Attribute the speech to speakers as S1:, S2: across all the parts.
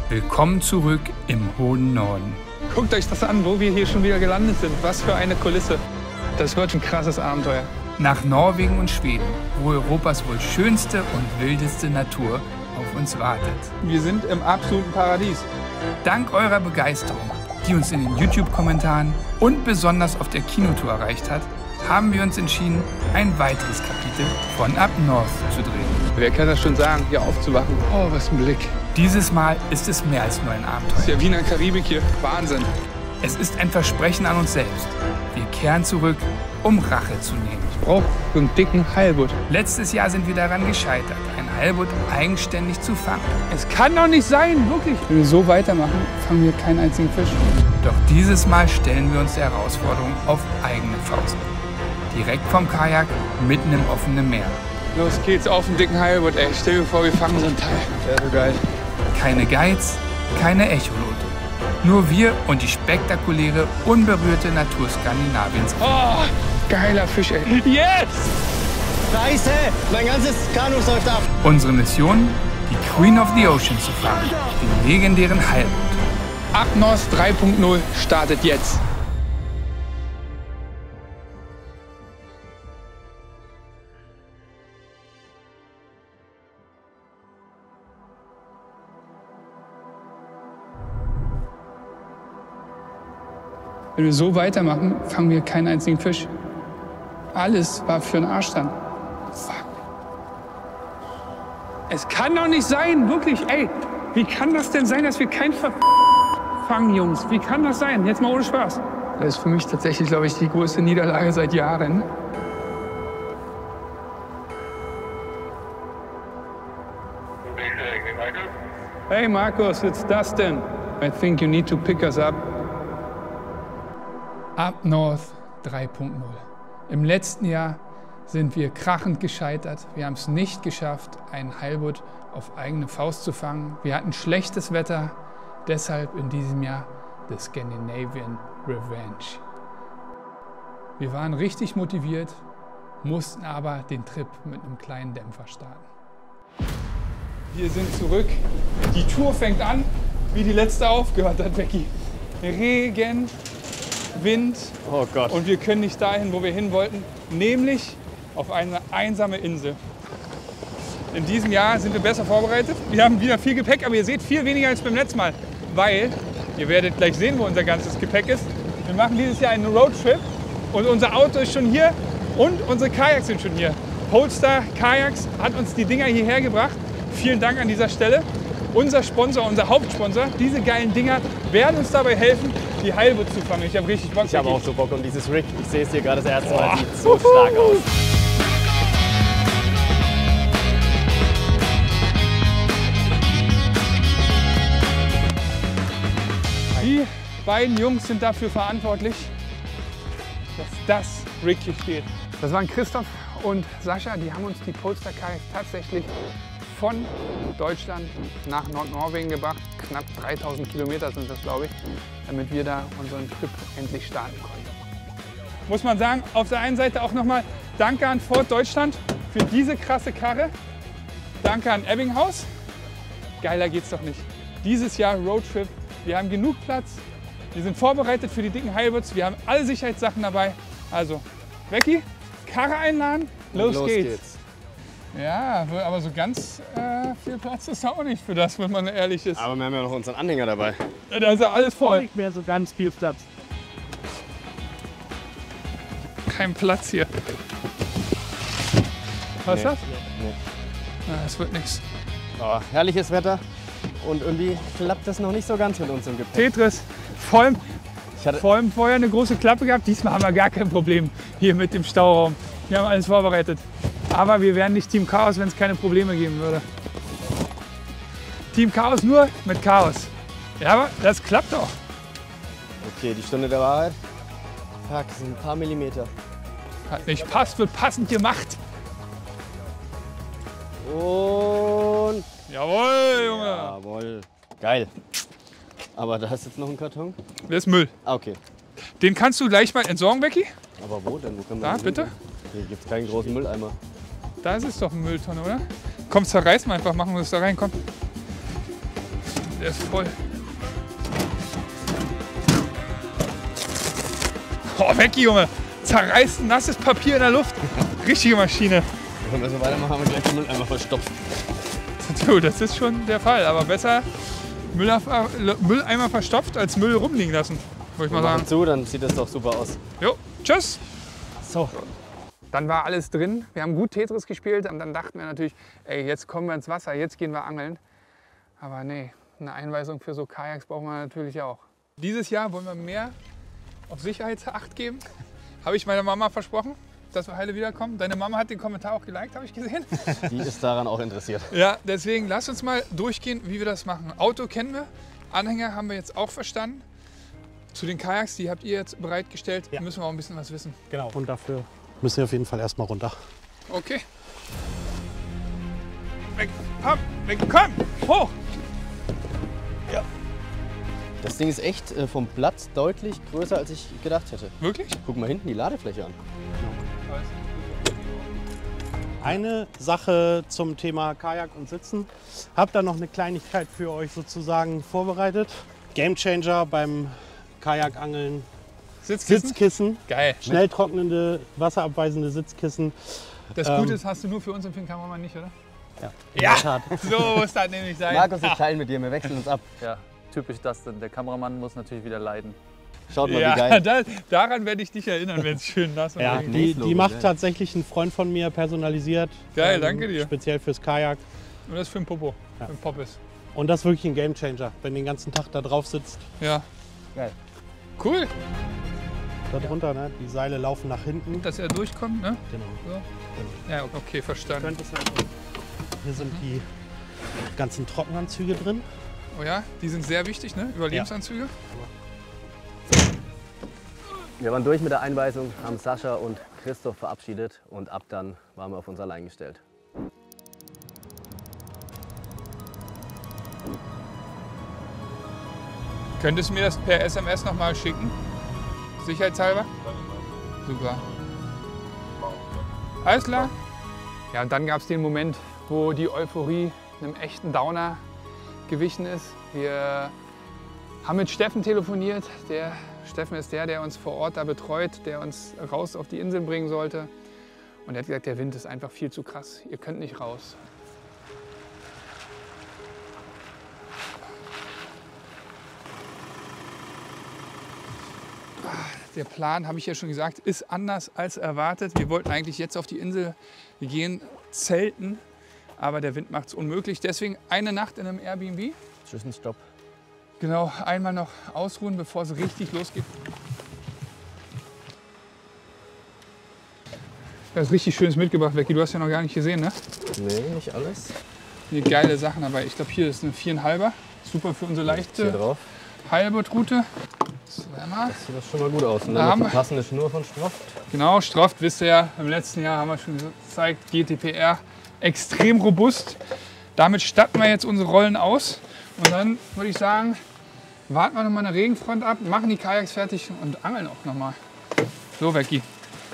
S1: Willkommen zurück im hohen Norden.
S2: Guckt euch das an, wo wir hier schon wieder gelandet sind. Was für eine Kulisse. Das wird ein krasses Abenteuer.
S1: Nach Norwegen und Schweden, wo Europas wohl schönste und wildeste Natur auf uns wartet.
S2: Wir sind im absoluten Paradies.
S1: Dank eurer Begeisterung, die uns in den YouTube-Kommentaren und besonders auf der Kinotour erreicht hat, haben wir uns entschieden, ein weiteres Kapitel von Up North zu drehen.
S2: Wer kann das schon sagen, hier aufzuwachen? Oh, was ein Blick.
S1: Dieses Mal ist es mehr als nur ein Abenteuer.
S2: Das ist ja wie in der Karibik hier. Wahnsinn.
S1: Es ist ein Versprechen an uns selbst. Wir kehren zurück, um Rache zu nehmen.
S2: Ich brauche so einen dicken Heilbutt.
S1: Letztes Jahr sind wir daran gescheitert, ein Heilbutt eigenständig zu fangen.
S2: Es kann doch nicht sein, wirklich. Wenn wir so weitermachen, fangen wir keinen einzigen Fisch.
S1: Doch dieses Mal stellen wir uns der Herausforderung auf eigene Faust. Direkt vom Kajak, mitten im offenen Meer.
S2: Los geht's auf den dicken Heilbutt, ey. Stell dir vor, wir fangen so ein Teil. Wäre so geil.
S1: Keine Guides, keine Echolote. Nur wir und die spektakuläre, unberührte Natur Skandinaviens.
S2: Oh, geiler Fisch, ey. Yes!
S3: Scheiße, mein ganzes Kanu läuft ab.
S1: Unsere Mission, die Queen of the Ocean zu fangen, den legendären Heilbutt.
S2: Up North 3.0 startet jetzt. Wenn wir so weitermachen, fangen wir keinen einzigen Fisch. Alles war für den Arsch dann. Fuck. Es kann doch nicht sein, wirklich, ey. Wie kann das denn sein, dass wir keinen fangen, Jungs? Wie kann das sein? Jetzt mal ohne Spaß. Das ist für mich tatsächlich, glaube ich, die größte Niederlage seit Jahren. Hey Markus, it's Dustin. I think you need to pick us up. Up North 3.0. Im letzten Jahr sind wir krachend gescheitert. Wir haben es nicht geschafft, einen Heilbutt auf eigene Faust zu fangen. Wir hatten schlechtes Wetter, deshalb in diesem Jahr the Scandinavian Revenge. Wir waren richtig motiviert, mussten aber den Trip mit einem kleinen Dämpfer starten. Wir sind zurück. Die Tour fängt an, wie die letzte aufgehört hat, Becky. Regen, Wind,
S3: Oh Gott.
S2: und wir können nicht dahin, wo wir hin wollten, nämlich auf eine einsame Insel. In diesem Jahr sind wir besser vorbereitet. Wir haben wieder viel Gepäck, aber ihr seht viel weniger als beim letzten Mal, weil ihr werdet gleich sehen, wo unser ganzes Gepäck ist. Wir machen dieses Jahr einen Roadtrip und unser Auto ist schon hier und unsere Kajaks sind schon hier. Polestar Kajaks hat uns die Dinger hierher gebracht. Vielen Dank an dieser Stelle. Unser Sponsor, unser Hauptsponsor, diese geilen Dinger werden uns dabei helfen, die Heilbutt zu fangen. Ich habe richtig Bock.
S3: Ich habe auch so Bock und dieses Rig, ich sehe es hier gerade das erste Mal, sieht so stark aus.
S2: Die beiden Jungs sind dafür verantwortlich, dass das Rig hier steht. Das waren Christoph und Sascha, die haben uns die Polestar Kajaks tatsächlich von Deutschland nach Nordnorwegen gebracht. Knapp 3000 Kilometer sind das, glaube ich, damit wir da unseren Trip endlich starten konnten. Muss man sagen, auf der einen Seite auch nochmal Danke an Ford Deutschland für diese krasse Karre. Danke an Ebbinghaus. Geiler geht's doch nicht. Dieses Jahr Roadtrip. Wir haben genug Platz. Wir sind vorbereitet für die dicken Heilbutts. Wir haben alle Sicherheitssachen dabei. Also, Becky, Karre einladen. Los geht's. Ja, aber so ganz viel Platz ist auch nicht für das, wenn man ehrlich ist.
S3: Aber wir haben ja noch unseren Anhänger dabei.
S2: Da ist ja alles voll.
S4: Nicht mehr so ganz viel Platz.
S2: Kein Platz hier. Was ist das?
S3: Nee.
S2: Na, das wird nichts.
S3: Oh, herrliches Wetter und irgendwie klappt das noch nicht so ganz mit uns im Gepäck.
S2: Tetris, vor allem
S3: Ich hatte,
S2: vorher eine große Klappe gehabt. Diesmal haben wir gar kein Problem hier mit dem Stauraum. Wir haben alles vorbereitet. Aber wir wären nicht Team Chaos, wenn es keine Probleme geben würde. Team Chaos nur mit Chaos. Ja, aber das klappt doch.
S3: okay, die Stunde der Wahrheit. Fuck, das sind ein paar Millimeter.
S2: Hat nicht passt, wird passend gemacht.
S3: Und
S2: Jawohl, Junge.
S3: jawohl. Geil. Aber da ist jetzt noch ein Karton.
S2: Das ist Müll.
S3: Ah, okay.
S2: Den kannst du gleich mal entsorgen, Becky.
S3: Aber wo denn? Wo können wir
S2: Da,
S3: den
S2: bitte.
S3: hin? Hier gibt es keinen großen Mülleimer.
S2: Da ist es doch eine Mülltonne, oder? Komm, zerreißen wir einfach, machen wir das da rein, komm. Der ist voll. Oh, weg, Junge. Zerreißt nasses Papier in der Luft. Richtige Maschine.
S3: Wenn wir so weitermachen, haben wir gleich den Mülleimer verstopft.
S2: Du, das ist schon der Fall. Aber besser Mülleimer verstopft als Müll rumliegen lassen, würde ich mal sagen.
S3: Zu, dann sieht das doch super aus.
S2: Jo, tschüss.
S3: So.
S2: Dann war alles drin. Wir haben gut Tetris gespielt und dann dachten wir natürlich, ey, jetzt kommen wir ins Wasser, jetzt gehen wir angeln. Aber nee, eine Einweisung für so Kajaks brauchen wir natürlich auch. Dieses Jahr wollen wir mehr auf Sicherheitsacht geben. Habe ich meiner Mama versprochen, dass wir heile wiederkommen. Deine Mama hat den Kommentar auch geliked, habe ich gesehen.
S3: Die ist daran auch interessiert.
S2: Ja, deswegen lass uns mal durchgehen, wie wir das machen. Auto kennen wir, Anhänger haben wir jetzt auch verstanden. Zu den Kajaks, die habt ihr jetzt bereitgestellt,
S4: Ja.
S2: müssen wir auch ein bisschen was wissen.
S4: Genau. Und dafür müssen wir auf jeden Fall erstmal runter.
S2: Okay. Weg, komm, hoch!
S3: Das Ding ist echt vom Platz deutlich größer, als ich gedacht hätte.
S2: Wirklich?
S3: Guck mal hinten die Ladefläche an.
S4: Eine Sache zum Thema Kajak und Sitzen. Hab da noch eine Kleinigkeit für euch sozusagen vorbereitet. Gamechanger beim Kajakangeln.
S2: Sitzkissen?
S4: Sitzkissen.
S2: Geil.
S4: Schnell trocknende, wasserabweisende Sitzkissen.
S2: Das Gute ist, hast du nur für uns und für den Kameramann nicht, oder?
S4: Ja.
S2: Ja.
S4: In der Tat.
S2: So muss das nämlich sein.
S3: Markus, ich teile mit dir, wir wechseln uns ab.
S5: Ja, typisch Dustin. Der Kameramann muss natürlich wieder leiden.
S3: Schaut mal, wie
S2: Ja,
S3: geil.
S2: daran werde ich dich erinnern, wenn es schön nass und
S4: Ja,
S2: regnet.
S4: die
S3: Logo,
S4: macht
S3: geil.
S4: tatsächlich ein Freund von mir personalisiert.
S2: Geil, danke dir.
S4: Speziell fürs Kajak.
S2: Und das für den Popo,
S4: Ja.
S2: für den Poppes.
S4: Und das ist wirklich ein Gamechanger, wenn du den ganzen Tag da drauf sitzt.
S2: Ja.
S3: Geil.
S2: Cool,
S4: Darunter, ne? Die Seile laufen nach hinten.
S2: dass er durchkommt, ne?
S4: Genau.
S2: So. Ja, okay, verstanden.
S4: Könntest halt auch. Hier sind die ganzen Trockenanzüge drin.
S2: Oh ja, die sind sehr wichtig, ne? Überlebensanzüge.
S3: Wir waren durch mit der Einweisung, haben Sascha und Christoph verabschiedet und ab dann waren wir auf uns allein gestellt.
S2: Könntest du mir das per SMS nochmal schicken? Sicherheitshalber? Super. Alles klar? Ja, und dann gab es den Moment, wo die Euphorie einem echten Downer gewichen ist. Wir haben mit Steffen telefoniert. Steffen ist der uns vor Ort da betreut, der uns raus auf die Insel bringen sollte. Und er hat gesagt, der Wind ist einfach viel zu krass. Ihr könnt nicht raus. Der Plan, habe ich ja schon gesagt, ist anders als erwartet. Wir wollten eigentlich jetzt auf die Insel gehen, zelten, aber der Wind macht es unmöglich. Deswegen eine Nacht in einem Airbnb.
S3: Zwischenstopp.
S2: Genau, einmal noch ausruhen, bevor es richtig losgeht. Das ist richtig Schönes mitgebracht, Becky. Du hast ja noch gar nicht gesehen, ne?
S3: Nee, nicht alles.
S2: Hier geile Sachen dabei. Ich glaube, hier ist eine 4,5er. Super für unsere
S3: Hier
S2: leichte
S3: drauf.
S2: Heilbootroute. Zweimal.
S3: Das sieht doch schon mal gut aus. Und
S2: Da
S3: dann
S2: haben
S3: noch
S2: wir-
S3: die passende Schnur von Strofft.
S2: Genau, Strofft, wisst ihr ja, im letzten Jahr haben wir schon gezeigt, GTPR extrem robust. Damit statten wir jetzt unsere Rollen aus. Und dann würde ich sagen, warten wir noch mal eine Regenfront ab, machen die Kajaks fertig und angeln auch noch mal. So, Becky,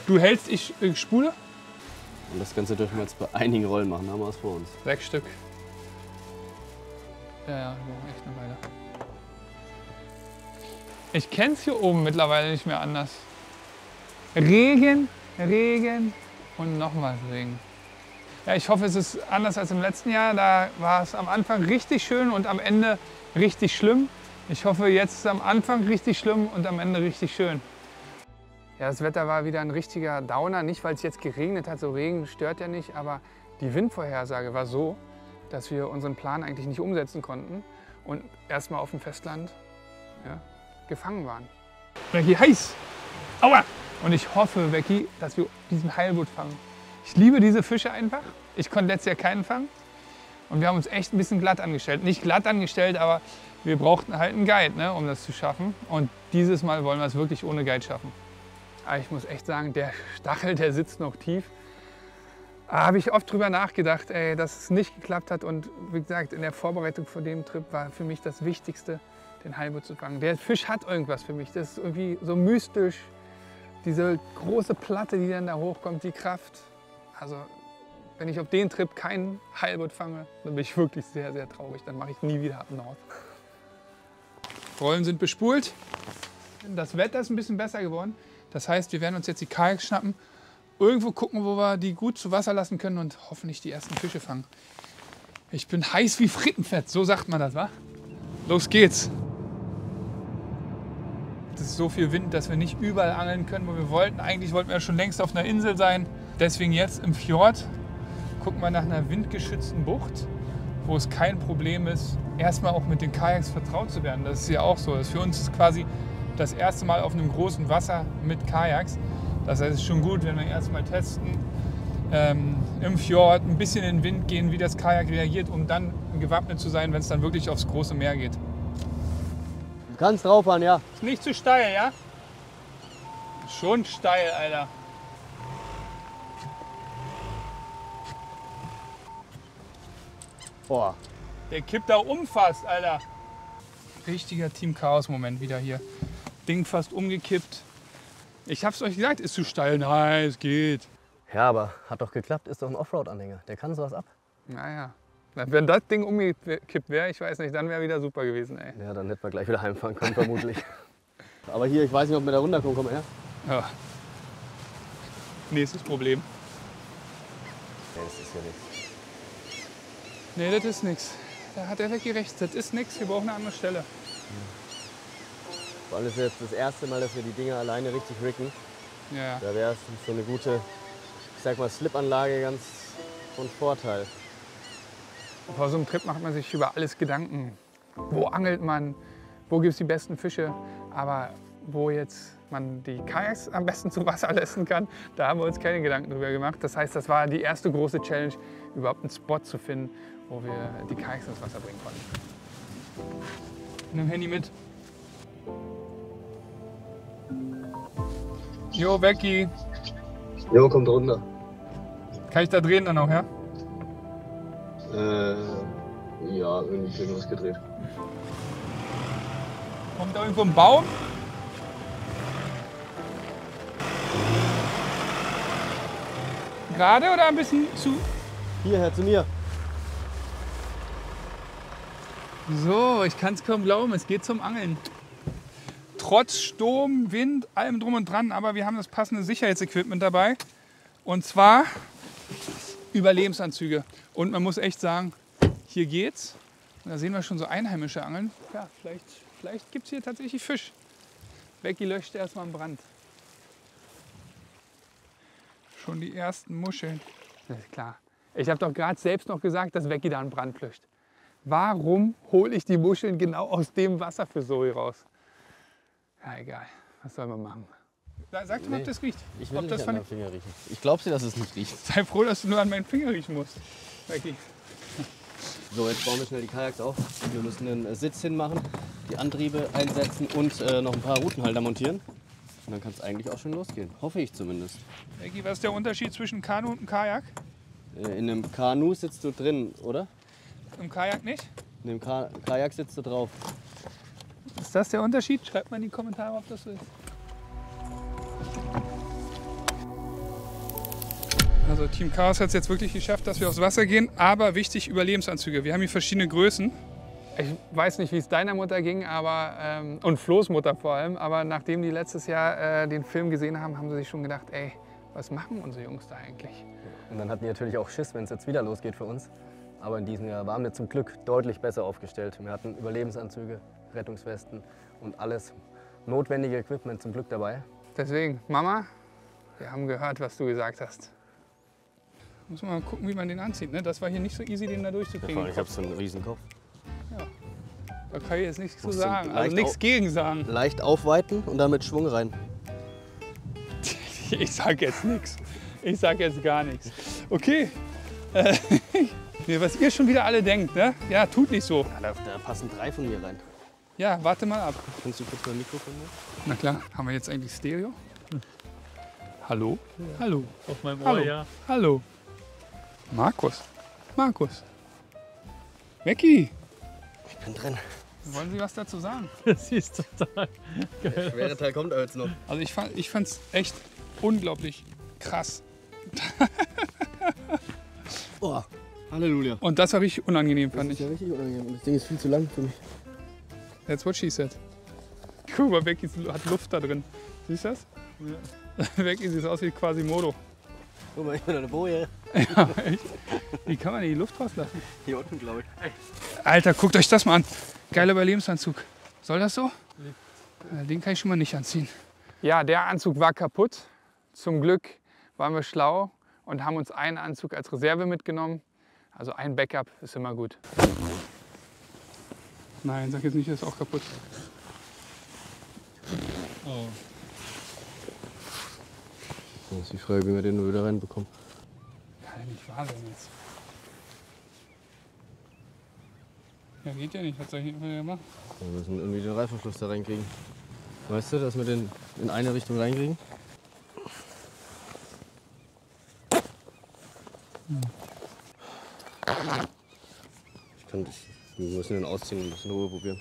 S2: du hältst, ich spule.
S3: Und das Ganze dürfen wir jetzt bei einigen Rollen machen. Da haben wir was vor uns.
S2: 6 Stück. Ja, wir brauchen echt eine Weile. Ich kenne es hier oben mittlerweile nicht mehr anders. Regen, Regen und nochmal Regen. Ja, ich hoffe, es ist anders als im letzten Jahr. Da war es am Anfang richtig schön und am Ende richtig schlimm. Ich hoffe, jetzt ist es am Anfang richtig schlimm und am Ende richtig schön. Ja, das Wetter war wieder ein richtiger Downer. Nicht, weil es jetzt geregnet hat. So Regen stört ja nicht. Aber die Windvorhersage war so, dass wir unseren Plan eigentlich nicht umsetzen konnten. Und erstmal auf dem Festland ja, gefangen waren. Becky, heiß! Aua! Und ich hoffe, Becky, dass wir diesen Heilbutt fangen. Ich liebe diese Fische einfach. Ich konnte letztes Jahr keinen fangen. Und wir haben uns echt ein bisschen glatt angestellt. Nicht glatt angestellt, aber wir brauchten halt einen Guide, ne, um das zu schaffen. Und dieses Mal wollen wir es wirklich ohne Guide schaffen. Aber ich muss echt sagen, der Stachel, der sitzt noch tief. Da habe ich oft drüber nachgedacht, ey, dass es nicht geklappt hat. Und wie gesagt, in der Vorbereitung von dem Trip war für mich das Wichtigste, den Heilbutt zu fangen. Der Fisch hat irgendwas für mich. Das ist irgendwie so mystisch. Diese große Platte, die dann da hochkommt, die Kraft. Also, wenn ich auf den Trip keinen Heilbutt fange, dann bin ich wirklich sehr, sehr traurig. Dann mache ich nie wieder Up North. Rollen sind bespult. Das Wetter ist ein bisschen besser geworden. Das heißt, wir werden uns jetzt die Kajaks schnappen, irgendwo gucken, wo wir die gut zu Wasser lassen können und hoffentlich die ersten Fische fangen. Ich bin heiß wie Frittenfett, so sagt man das, wa? Los geht's. Es ist so viel Wind, dass wir nicht überall angeln können, wo wir wollten. Eigentlich wollten wir schon längst auf einer Insel sein. Deswegen jetzt im Fjord gucken wir nach einer windgeschützten Bucht, wo es kein Problem ist, erstmal auch mit den Kajaks vertraut zu werden. Das ist ja auch so. Das für uns ist quasi das erste Mal auf einem großen Wasser mit Kajaks. Das heißt, es ist schon gut, wenn wir erstmal testen, im Fjord ein bisschen in den Wind gehen, wie das Kajak reagiert, um dann gewappnet zu sein, wenn es dann wirklich aufs große Meer geht.
S3: Du kannst drauffahren, ja.
S2: Ist nicht zu steil, ja? Schon steil, Alter.
S3: Boah.
S2: Der kippt da um fast, Alter. Richtiger Team-Chaos-Moment wieder hier. Ding fast umgekippt. Ich hab's euch gesagt, ist zu steil. Nein, es geht.
S3: Ja, aber hat doch geklappt. Ist doch ein Offroad-Anhänger. Der kann sowas ab.
S2: Naja. Wenn das Ding umgekippt wäre, ich weiß nicht, dann wäre wieder super gewesen, ey.
S3: Ja, dann hätten wir gleich wieder heimfahren können, vermutlich. Aber hier, ich weiß nicht, ob wir da runterkommen. Komm her.
S2: Ja. Nächstes Problem.
S3: Nee, das ist ja nichts.
S2: Nee, das ist nix. Da hat der Vecchi recht. Das ist nix. Wir brauchen eine andere Stelle.
S3: Vor allem ist jetzt das erste Mal, dass wir die Dinger alleine richtig ricken.
S2: Ja.
S3: Da wäre es so eine gute, ich sag mal, Slipanlage ganz von Vorteil.
S2: Vor so einem Trip macht man sich über alles Gedanken. Wo angelt man? Wo gibt es die besten Fische? Aber wo jetzt man die Kajaks am besten zu Wasser lassen kann, da haben wir uns keine Gedanken drüber gemacht. Das heißt, das war die erste große Challenge, überhaupt einen Spot zu finden, wo wir die Kajaks ins Wasser bringen konnten. Nimm Handy mit. Jo, Becky.
S3: Jo, kommt runter.
S2: Kann ich da drehen dann auch, ja?
S3: Ja, irgendwie irgendwas gedreht.
S2: Kommt da irgendwo ein Baum? Gerade oder ein bisschen zu?
S3: Hierher zu mir.
S2: So, ich kann es kaum glauben, es geht zum Angeln. Trotz Sturm, Wind, allem drum und dran, aber wir haben das passende Sicherheitsequipment dabei. Und zwar Überlebensanzüge. Und man muss echt sagen, hier geht's. Und da sehen wir schon so einheimische Angeln. Ja, vielleicht gibt es hier tatsächlich Fisch. Becky löscht erstmal einen Brand. Schon die ersten Muscheln. Das ist klar. Ich habe doch gerade selbst noch gesagt, dass Becky da einen Brand löscht. Warum hole ich die Muscheln genau aus dem Wasser für Zoe raus? Ja, egal. Was soll man machen? Sag doch mal, ob das riecht.
S3: Ich will
S2: ob
S3: nicht
S2: das
S3: an
S2: von...
S3: meinem Finger riechen. Ich glaube dir, dass es nicht riecht.
S2: Sei froh, dass du nur an meinen Finger riechen musst. Becky.
S3: So, jetzt bauen wir schnell die Kajaks auf. Wir müssen einen Sitz hinmachen, die Antriebe einsetzen und noch ein paar Routenhalter montieren. Und dann kann es eigentlich auch schon losgehen. Hoffe ich zumindest.
S2: Becky, was ist der Unterschied zwischen Kanu und einem Kajak?
S3: In einem Kanu sitzt du drin, oder?
S2: Im Kajak nicht?
S3: In dem Kajak sitzt du drauf.
S2: Ist das der Unterschied? Schreibt mal in die Kommentare, ob das so ist. Also Team Chaos hat es jetzt wirklich geschafft, dass wir aufs Wasser gehen. Aber wichtig, Überlebensanzüge. Wir haben hier verschiedene Größen. Ich weiß nicht, wie es deiner Mutter ging, aber, und Flo's Mutter vor allem. Aber nachdem die letztes Jahr den Film gesehen haben, haben sie sich schon gedacht, ey, was machen unsere Jungs da eigentlich?
S3: Und dann hatten die natürlich auch Schiss, wenn es jetzt wieder losgeht für uns. Aber in diesem Jahr waren wir zum Glück deutlich besser aufgestellt. Wir hatten Überlebensanzüge, Rettungswesten und alles notwendige Equipment zum Glück dabei.
S2: Deswegen, Mama, wir haben gehört, was du gesagt hast. Muss man mal gucken, wie man den anzieht. Ne? Das war hier nicht so easy, den da durchzukriegen.
S3: Ich habe so einen riesen Kopf.
S2: Ja. Da kann ich jetzt nichts zu
S3: Musst du
S2: sagen. Also
S3: leicht
S2: nichts gegen sagen.
S3: Leicht aufweiten und dann mit Schwung rein.
S2: Ich sag jetzt nichts. Ich sag jetzt gar nichts. Okay. Was ihr schon wieder alle denkt, ne? Ja, tut nicht so.
S3: Ja, da passen 3 von mir rein.
S2: Ja, warte mal ab.
S3: Kannst du kurz mein Mikrofon nehmen?
S2: Na klar, haben wir jetzt eigentlich Stereo? Hallo? Ja. Hallo.
S6: Auf meinem Ohr,
S2: Hallo.
S6: ja.
S2: Hallo. Markus. Markus. Becky.
S3: Ich bin drin.
S2: Wollen Sie was dazu sagen?
S6: Das ist total
S3: Der
S6: geil.
S3: schwere Teil kommt aber jetzt noch.
S2: Also ich fand's echt unglaublich krass.
S3: Oh, Halleluja.
S2: Und das war richtig unangenehm,
S3: Das
S2: fand
S3: ist
S2: ich.
S3: ja richtig unangenehm. Das Ding ist viel zu lang für mich.
S2: That's what she said. Guck mal, Becky hat Luft da drin. Siehst du das? Ja. Becky sieht aus wie Quasimodo.
S3: Guck mal, ich bin eine Boje.
S2: Ja, echt? Wie kann man die Luft rauslassen?
S3: Hier unten, glaube ich.
S2: Alter, guckt euch das mal an. Geiler Überlebensanzug. Soll das so? Den kann ich schon mal nicht anziehen. Ja, der Anzug war kaputt. Zum Glück waren wir schlau und haben uns einen Anzug als Reserve mitgenommen. Also ein Backup ist immer gut. Nein, sag jetzt nicht, das ist auch kaputt.
S3: Oh. Das ist die Frage, wie wir den nur wieder reinbekommen.
S2: Kann ja nicht wahr sein jetzt. Ja, geht ja nicht. Was soll ich hier machen?
S3: Wir müssen irgendwie den Reißverschluss da reinkriegen. Weißt du, dass wir den in eine Richtung reinkriegen? Wir müssen den ausziehen und das in Ruhe probieren.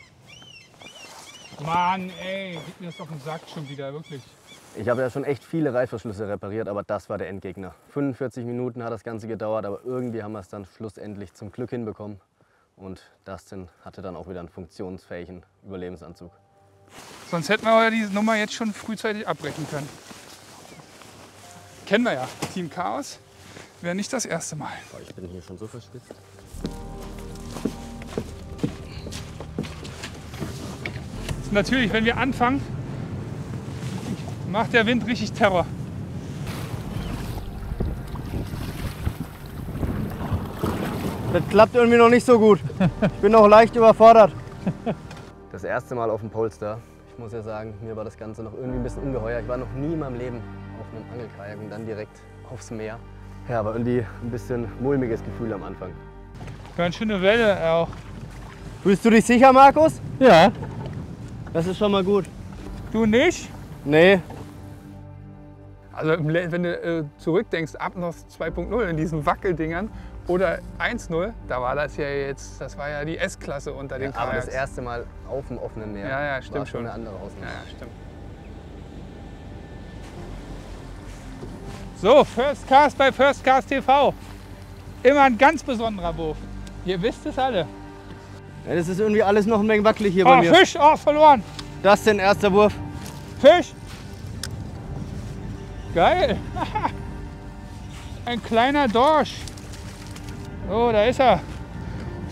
S2: Mann, ey, gib mir das auf den Sack schon wieder, wirklich.
S3: Ich habe ja schon echt viele Reißverschlüsse repariert, aber das war der Endgegner. 45 Minuten hat das Ganze gedauert, aber irgendwie haben wir es dann schlussendlich zum Glück hinbekommen. Und Dustin hatte dann auch wieder einen funktionsfähigen Überlebensanzug.
S2: Sonst hätten wir diese Nummer jetzt schon frühzeitig abbrechen können. Kennen wir ja, Team Chaos. Wäre nicht das erste Mal.
S3: Boah, ich bin hier schon so verschwitzt.
S2: Natürlich, wenn wir anfangen, macht der Wind richtig Terror.
S3: Das klappt irgendwie noch nicht so gut. Ich bin noch leicht überfordert. Das erste Mal auf dem Polestar. Ich muss ja sagen, mir war das Ganze noch irgendwie ein bisschen ungeheuer. Ich war noch nie in meinem Leben auf einem Angelkajak und dann direkt aufs Meer. Ja, aber irgendwie ein bisschen mulmiges Gefühl am Anfang.
S2: Ganz schöne Welle auch.
S3: Fühlst du dich sicher, Markus?
S4: Ja.
S3: Das ist schon mal gut.
S2: Du nicht?
S3: Nee.
S2: Also wenn du zurückdenkst, Upnorth 2.0 in diesen Wackeldingern oder 1.0, da war das ja jetzt, das war ja die S-Klasse unter den
S3: Aber
S2: Kajaks.
S3: das erste Mal auf dem offenen Meer.
S2: Ja, ja, stimmt
S3: war schon
S2: schon.
S3: eine andere Hausnummer.
S2: Ja, stimmt. So, First Cast bei First Cast TV. Immer ein ganz besonderer Wurf. Ihr wisst es alle.
S3: Ja, das ist irgendwie alles noch ein wenig wackelig hier bei
S2: Oh,
S3: mir.
S2: Fisch, oh, verloren.
S3: Das ist der erste Wurf.
S2: Fisch. Geil. Ein kleiner Dorsch. Oh, da ist er.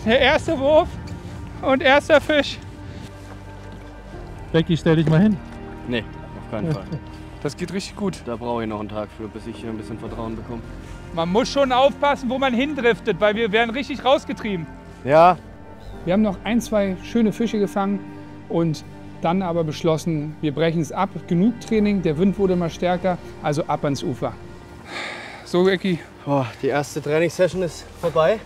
S2: Der erste Wurf und erster Fisch.
S4: Becky, stell dich mal hin.
S3: Nee, auf keinen Fall.
S2: Das geht richtig gut.
S3: Da brauche ich noch einen Tag für, bis ich hier ein bisschen Vertrauen bekomme.
S2: Man muss schon aufpassen, wo man hindriftet, weil wir werden richtig rausgetrieben.
S3: Ja.
S2: Wir haben noch ein, zwei schöne Fische gefangen und dann aber beschlossen, wir brechen es ab. Genug Training, der Wind wurde immer stärker, also ab ans Ufer. So, Becky,
S3: Boah, die erste Trainingssession ist vorbei.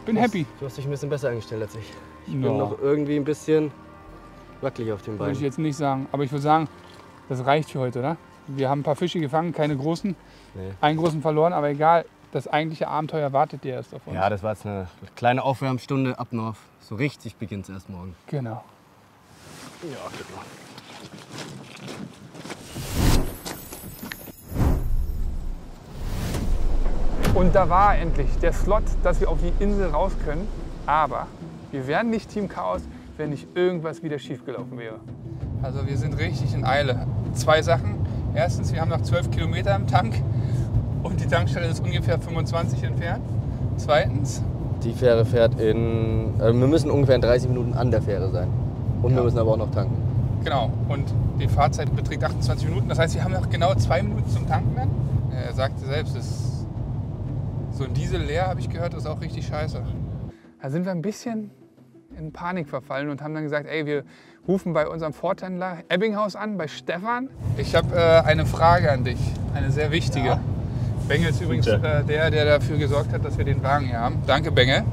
S2: bin happy.
S3: Du hast dich ein bisschen besser eingestellt als ich. Ich bin
S2: Ja.
S3: noch irgendwie ein bisschen wackelig auf den
S2: Würde ich
S3: Beinen.
S2: jetzt nicht sagen, aber ich würde sagen, das reicht für heute, oder? Wir haben ein paar Fische gefangen, keine großen.
S3: Nee.
S2: Einen großen verloren, aber egal, das eigentliche Abenteuer wartet dir erst auf uns.
S3: Ja, das war jetzt eine kleine Aufwärmstunde ab North. So richtig beginnt es erst morgen.
S2: Genau.
S3: Ja, genau.
S2: Und da war endlich der Slot, dass wir auf die Insel raus können. Aber wir wären nicht Team Chaos, wenn nicht irgendwas wieder schiefgelaufen wäre. Also wir sind richtig in Eile. Zwei Sachen. Erstens, wir haben noch 12 Kilometer im Tank und die Tankstelle ist ungefähr 25 entfernt. Zweitens,
S3: Die Fähre fährt in. Wir müssen ungefähr in 30 Minuten an der Fähre sein. Und wir müssen aber auch noch tanken.
S2: genau, und die Fahrzeit beträgt 28 Minuten. Das heißt, wir haben noch genau 2 Minuten zum Tanken dann. Er sagte selbst, so ein Diesel leer, habe ich gehört, ist auch richtig scheiße. Da sind wir ein bisschen in Panik verfallen und haben dann gesagt, ey, wir rufen bei unserem Forthändler Ebbinghaus an, bei Stefan. Ich habe eine Frage an dich, eine sehr wichtige. Ja. Bengel ist übrigens der dafür gesorgt hat, dass wir den Wagen hier haben. Danke, Bengel.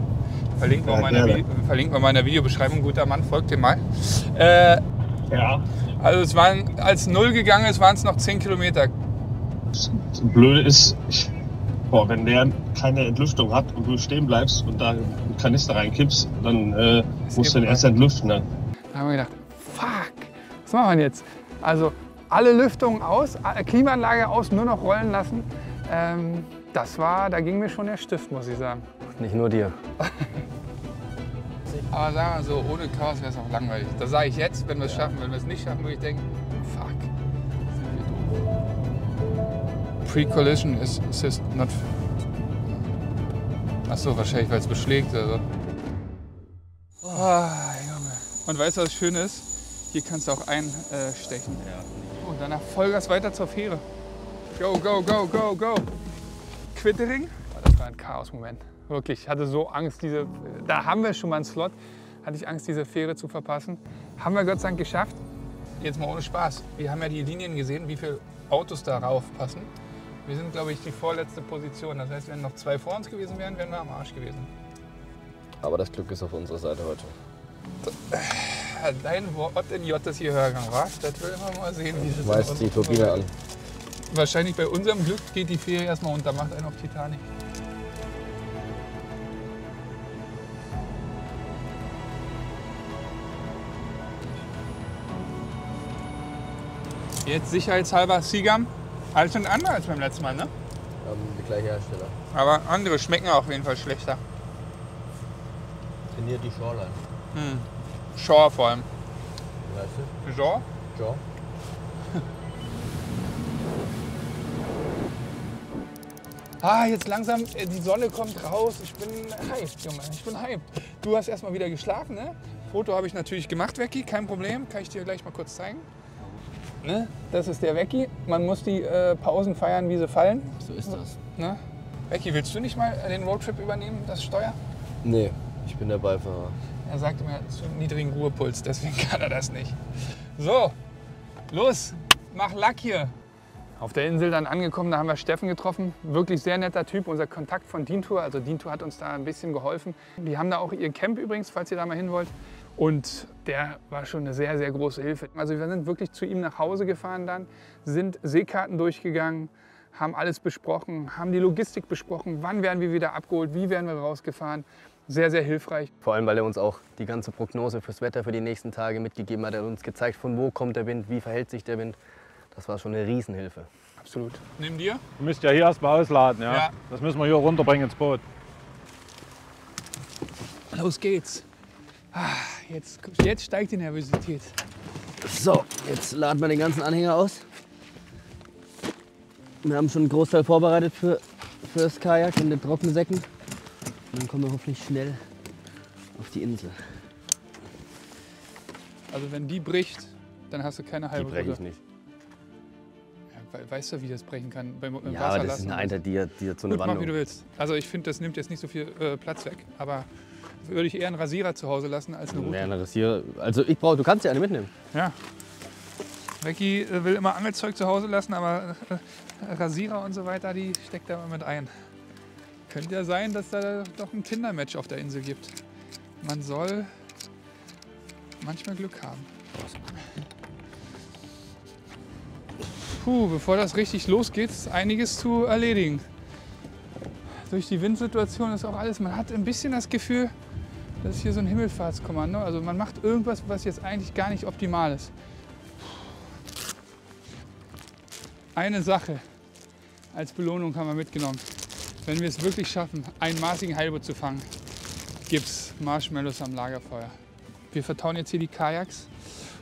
S2: Verlinken wir mal in der Videobeschreibung. Guter Mann, folgt dem mal.
S6: Ja.
S2: Also es waren, als 0 gegangen ist, waren es noch 10 Kilometer.
S6: Das Blöde ist, wenn der keine Entlüftung hat und du stehen bleibst und da einen Kanister reinkippst, dann musst du den erst entlüften. Ne?
S2: Da haben wir gedacht, fuck, was machen wir denn jetzt? Also alle Lüftungen aus, Klimaanlage aus, nur noch rollen lassen. Da ging mir schon der Stift, muss ich sagen.
S3: Nicht nur dir.
S2: Aber sagen wir so, ohne Chaos wäre es auch langweilig. Das sage ich jetzt, wenn wir es schaffen. Wenn wir es nicht schaffen, würde ich denken, fuck, sind wir doof. Pre-Collision Assist not... Achso, wahrscheinlich, weil es beschlägt oder so. Oh, Junge. Und weißt du, was schön ist? Hier kannst du auch einstechen. Und danach Vollgas weiter zur Fähre. Go, go, go, go, go. Quittering. Das war ein Chaos-Moment. Wirklich, ich hatte so Angst, da haben wir schon mal einen Slot, hatte ich Angst, diese Fähre zu verpassen. Haben wir Gott sei Dank geschafft. Jetzt mal ohne Spaß. Wir haben ja die Linien gesehen, wie viele Autos darauf passen. Wir sind, glaube ich, die vorletzte Position. Das heißt, wenn noch 2 vor uns gewesen wären, wären wir am Arsch gewesen.
S3: Aber das Glück ist auf unserer Seite heute.
S2: Dein Wort in J ist hier Hörgang, wa? Das will man mal sehen, wie es
S3: Weist die Turbine an.
S2: Wahrscheinlich bei unserem Glück geht die Fähre erstmal unter, macht einen auf Titanic. Jetzt sicherheitshalber Seagam. Alles und andere als beim letzten Mal, ne?
S3: Die gleiche Hersteller.
S2: Aber andere schmecken auf jeden Fall schlechter.
S3: Trainiert die Shoreline.
S2: Shore vor allem.
S3: Wie heißt sie?
S2: Shore?
S3: Shore.
S2: Jetzt langsam, die Sonne kommt raus. Ich bin hyped, Junge. Ich bin hyped. Du hast erstmal wieder geschlafen, ne? Foto habe ich natürlich gemacht, Vecchi. Kein Problem. Kann ich dir gleich mal kurz zeigen. Ne? Das ist der Vecchi. Man muss die Pausen feiern, wie sie fallen.
S3: So ist das.
S2: Ne? Vecchi, willst du nicht mal den Roadtrip übernehmen, das Steuer?
S3: Nee, ich bin der Beifahrer.
S2: Er sagte mir, zu niedrigen Ruhepuls, deswegen kann er das nicht. So, los, mach Lack hier. Auf der Insel dann angekommen, da haben wir Steffen getroffen. Wirklich sehr netter Typ, unser Kontakt von Dintour. Also Dintour hat uns da ein bisschen geholfen. Die haben da auch ihr Camp übrigens, falls ihr da mal hin wollt. Und der war schon eine sehr, sehr große Hilfe. Also wir sind wirklich zu ihm nach Hause gefahren dann, sind Seekarten durchgegangen, haben alles besprochen, haben die Logistik besprochen, wann werden wir wieder abgeholt, wie werden wir rausgefahren. Sehr, sehr hilfreich.
S3: Vor allem, weil er uns auch die ganze Prognose fürs Wetter für die nächsten Tage mitgegeben hat. Er hat uns gezeigt, von wo kommt der Wind, wie verhält sich der Wind. Das war schon eine Riesenhilfe.
S2: Absolut. Nimm dir.
S7: Du müsst ja hier erstmal ausladen, ja?
S2: Ja.
S7: Das müssen wir hier runterbringen ins Boot.
S2: Los geht's. Jetzt steigt die Nervosität.
S3: So, jetzt laden wir den ganzen Anhänger aus. Wir haben schon einen Großteil vorbereitet für das Kajak in den trockenen Säcken. Und dann kommen wir hoffentlich schnell auf die Insel.
S2: Also wenn die bricht, dann hast du keine halbe
S3: Die breche ich
S2: Route.
S3: nicht.
S2: Ja, weißt du, wie das brechen kann? Beim
S3: Ja,
S2: Wasser
S3: aber das
S2: lassen
S3: ist eine
S2: und
S3: Einheit, die hat so eine
S2: Gut, mach wie
S3: Wandlung.
S2: du willst. Also ich finde, das nimmt jetzt nicht so viel Platz weg. Aber würde ich eher einen Rasierer zu Hause lassen als eine Route.
S3: Ja, das hier, also du kannst ja eine mitnehmen.
S2: Ja. Vecchi will immer Angelzeug zu Hause lassen, aber Rasierer und so weiter, die steckt er immer mit ein. Könnte ja sein, dass da doch ein Kindermatch auf der Insel gibt. Man soll manchmal Glück haben. Puh, bevor das richtig losgeht, ist einiges zu erledigen. Durch die Windsituation ist auch alles, man hat ein bisschen das Gefühl, das ist hier so ein Himmelfahrtskommando. Also man macht irgendwas, was jetzt eigentlich gar nicht optimal ist. Eine Sache als Belohnung haben wir mitgenommen. Wenn wir es wirklich schaffen, einen maßigen Heilbutt zu fangen, gibt es Marshmallows am Lagerfeuer. Wir vertauen jetzt hier die Kajaks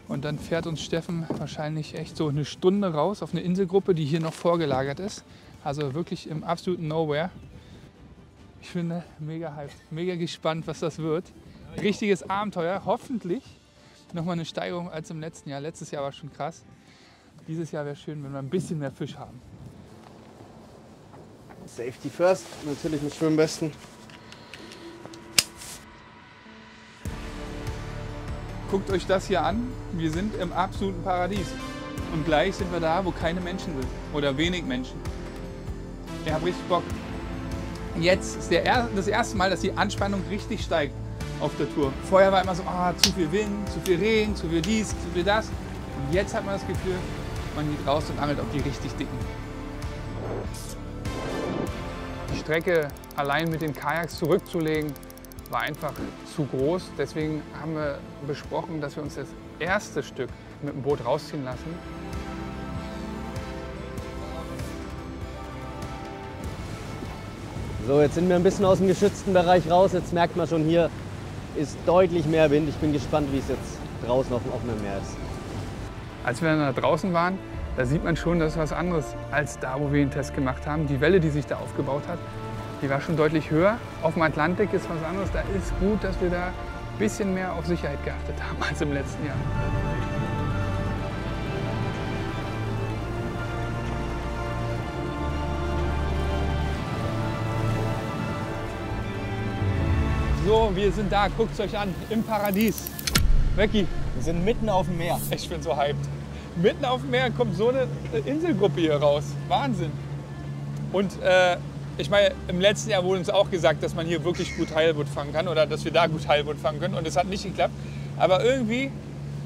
S2: und dann fährt uns Steffen wahrscheinlich echt so eine Stunde raus auf eine Inselgruppe, die hier noch vorgelagert ist. Also wirklich im absoluten Nowhere. Ich bin mega hyped, mega gespannt, was das wird. Richtiges Abenteuer, hoffentlich nochmal eine Steigerung als im letzten Jahr. Letztes Jahr war schon krass. Dieses Jahr wäre schön, wenn wir ein bisschen mehr Fisch haben.
S3: Safety first, natürlich mit Schwimmwesten.
S2: Guckt euch das hier an. Wir sind im absoluten Paradies. Und gleich sind wir da, wo keine Menschen sind. Oder wenig Menschen. Ich habe richtig Bock. Jetzt ist das erste Mal, dass die Anspannung richtig steigt auf der Tour. Vorher war immer so, zu viel Wind, zu viel Regen, zu viel dies, zu viel das. Und jetzt hat man das Gefühl, man geht raus und angelt auf die richtig dicken. Die Strecke allein mit den Kajaks zurückzulegen, war einfach zu groß. Deswegen haben wir besprochen, dass wir uns das erste Stück mit dem Boot rausziehen lassen.
S3: So, jetzt sind wir ein bisschen aus dem geschützten Bereich raus. Jetzt merkt man schon hier, ist deutlich mehr Wind. Ich bin gespannt, wie es jetzt draußen auf dem offenen Meer ist.
S2: Als wir dann da draußen waren, da sieht man schon, das ist was anderes als da, wo wir den Test gemacht haben. Die Welle, die sich da aufgebaut hat, die war schon deutlich höher. Auf dem Atlantik ist was anderes. Da ist gut, dass wir da ein bisschen mehr auf Sicherheit geachtet haben als im letzten Jahr. So, wir sind da. Guckt es euch an. Im Paradies. Becky.
S3: Wir sind mitten auf dem Meer.
S2: Ich bin so hyped. Mitten auf dem Meer kommt so eine Inselgruppe hier raus. Wahnsinn. Und ich meine, im letzten Jahr wurde uns auch gesagt, dass man hier wirklich gut Heilbutt fangen kann oder dass wir da gut Heilbutt fangen können. Und es hat nicht geklappt. Aber irgendwie,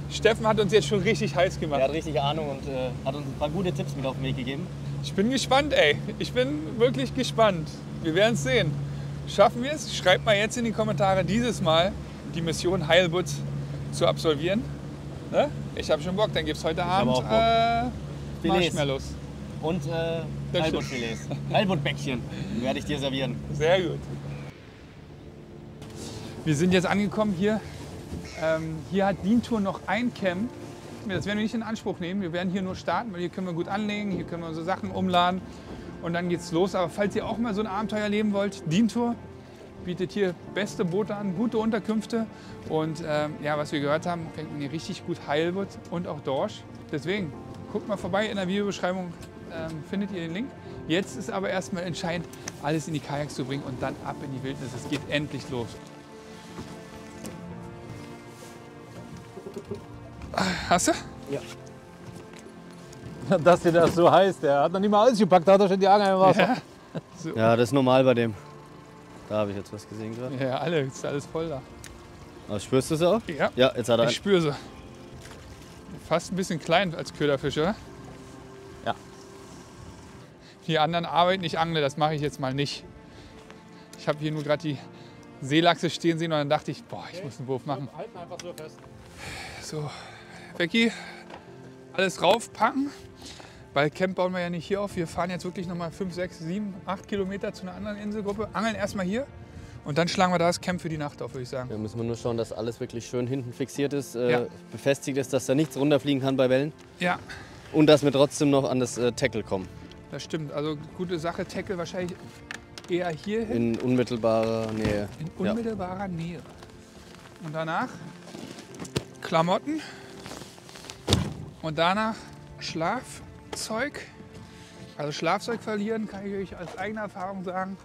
S2: Steffen hat uns jetzt schon richtig heiß gemacht.
S3: Er hat richtig Ahnung und hat uns ein paar gute Tipps mit auf den Weg gegeben.
S2: Ich bin gespannt, ey. Ich bin wirklich gespannt. Wir werden es sehen. Schaffen wir es? Schreibt mal jetzt in die Kommentare dieses Mal die Mission Heilbutt zu absolvieren. Ne? Ich habe schon Bock, dann gibt es heute Abend Marshmallows.
S3: Und Heilbuttfilets. Heilbuttbäckchen werde ich dir servieren.
S2: Sehr gut. Wir sind jetzt angekommen hier. Hier hat DIN-Tour noch ein Camp. Das werden wir nicht in Anspruch nehmen. Wir werden hier nur starten, weil hier können wir gut anlegen, hier können wir unsere Sachen umladen und dann geht's los. Aber falls ihr auch mal so ein Abenteuer erleben wollt, DIN-Tour bietet hier beste Boote an, gute Unterkünfte und ja, was wir gehört haben, fängt man hier richtig gut Heilbutt und auch Dorsch. Deswegen guckt mal vorbei, in der Videobeschreibung findet ihr den Link. Jetzt ist aber erstmal entscheidend, alles in die Kajaks zu bringen und dann ab in die Wildnis. Es geht endlich los. Hast du?
S3: Ja.
S7: Dass dir das so heißt, der hat noch nicht mal ausgepackt, da hat er schon die Angel im Wasser.
S2: Ja. So.
S3: Ja, das ist normal bei dem. Da habe ich jetzt was gesehen gerade.
S2: Ja, ist alles voll da.
S3: Aber spürst du es auch?
S2: Ja,
S3: Ja, jetzt hat er
S2: ich spüre sie. Fast ein bisschen klein als Köderfisch, oder?
S3: Ja.
S2: Die anderen arbeiten, ich angle, das mache ich jetzt mal nicht. Ich habe hier nur gerade die Seelachse stehen sehen und dann dachte ich, boah, ich muss einen Wurf machen.
S7: Halten einfach so fest.
S2: So, Becky, alles raufpacken, weil Camp bauen wir ja nicht hier auf. Wir fahren jetzt wirklich nochmal 5, 6, 7, 8 Kilometer zu einer anderen Inselgruppe, angeln erstmal hier und dann schlagen wir da das Camp für die Nacht auf, würde ich sagen.
S3: Da müssen wir nur schauen, dass alles wirklich schön hinten fixiert ist,
S2: Ja.
S3: befestigt ist, dass da nichts runterfliegen kann bei Wellen
S2: Ja,
S3: und dass wir trotzdem noch an das Tackle kommen.
S2: das stimmt. Also gute Sache, Tackle wahrscheinlich eher hier hin,
S3: In unmittelbarer Nähe.
S2: in unmittelbarer Nähe. Und danach Klamotten und danach Schlafzeug. Also Schlafzeug verlieren, kann ich euch als eigene Erfahrung sagen,